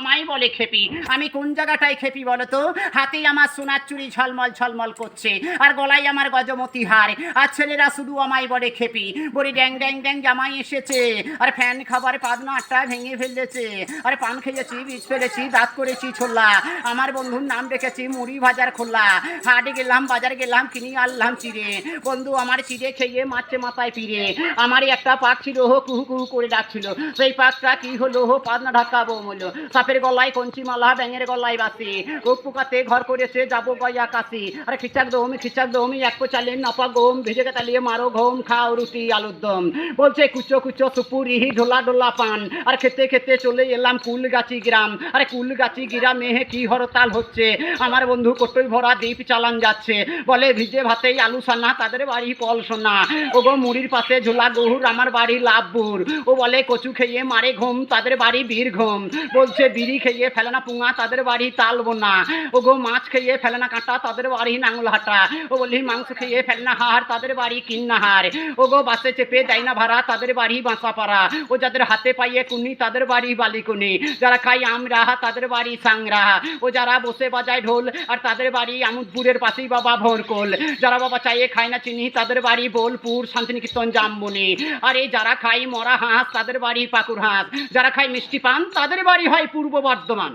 আমায় বলে খেপি। আমি কোন জায়গাটায় খেপি বলো তো? হাতে আমার সোনার চুড়ি ঝলমল ঝলমল করছে, আর গলায় আমার গজমতি হার, আর ছেলেরা শুধু আমায় বলে খেপি। বলি ড্যাং ড্যাং ড্যাং জামাই এসেছে, আর ফ্যান খাবার পাদনা আটটা ভেঙে ফেলেছে, আরে পান খেয়েছি, বীজ ফেলেছি, দাঁত করেছি ছোলা, আমার বন্ধুর নাম রেখেছি মুড়ি ভাজার খোলা। হাটে গেলাম, বাজার গেলাম, কিনে আনলাম চিড়ে, বন্ধু আমার চিড়ে খেয়ে মারছে মাথায় পিড়ে। আমারই একটা পাক ছিল, হো কুহু কুহু করে ডাকছিল, সেই পাকটা কি হলো, হো পাদনা ঢাকা বৌম হলো। সাপের গলায় কঞ্চি মালা, ব্যাঙের গলায় বাসি, ও পোকাতে ঘর করেছে যাবো গয়া কাশি। আরে খিচাক দৌমি এক চালেন নাপা গম, ভেজে তালিয়ে মারো ঘুম, খাও রুটি আলুর দম। বলছে কুচো কুচো সুপুরি, ঢোলা ঢোলা পান, আর খেতে খেতে চলে এলাম কুলগাছি গ্রাম। আরে কুলগাছি গ্রামে কি হরতাল হচ্ছে, আমার বন্ধু কোটোই ভরা দ্বীপ চালান যাচ্ছে, বলে ভিজে ভাতেই আলু সানা, তাদের বাড়ি কল সোনা। ও গো মুড়ির পাশে ঝোলা গহুর, আমার বাড়ি লাভপুর। ও বলে কচু খেয়ে মারে ঘুম, তাদের বাড়ি বীরঘুম। বলছে বিড়ি খেয়ে ফেলে না পুঙা, তাদের বাড়ি তালবোনা। ও গো মাছ খেয়ে ফেলে না কাঁটা, তাদের বাড়ি নাঙ্গলহাটা। ও বলি মাংস খেয়ে ফেলে না হাড়, তাদের বাড়ি কিন্নাহার। ও গো বাসে চেপে দেয় না ভাড়া, তাদের বাড়ি বাঁচাপাড়া। ও যাদের হাতে পাইয়ে কুনি, তাদের বাড়ি বালিকুনি। যারা খায় আমরাহা, তাদের বাড়ি সাংরাহা। ও যারা বসে বাজায় ঢোল, আর তাদের বাড়ি আমুদপুরের পাশেই বাবা ভোরকোল। যারা বাবা চাইয়ে খায় না চিনি, তাদের বাড়ি বোলপুর শান্তিনিকেতন জামবনি। আর এই যারা খায় মরা হাঁস, তাদের বাড়ি পাকুর হাঁস। যারা খায় মিষ্টি পান, তাদের বাড়ি হয় পূর্ব বর্ধমান।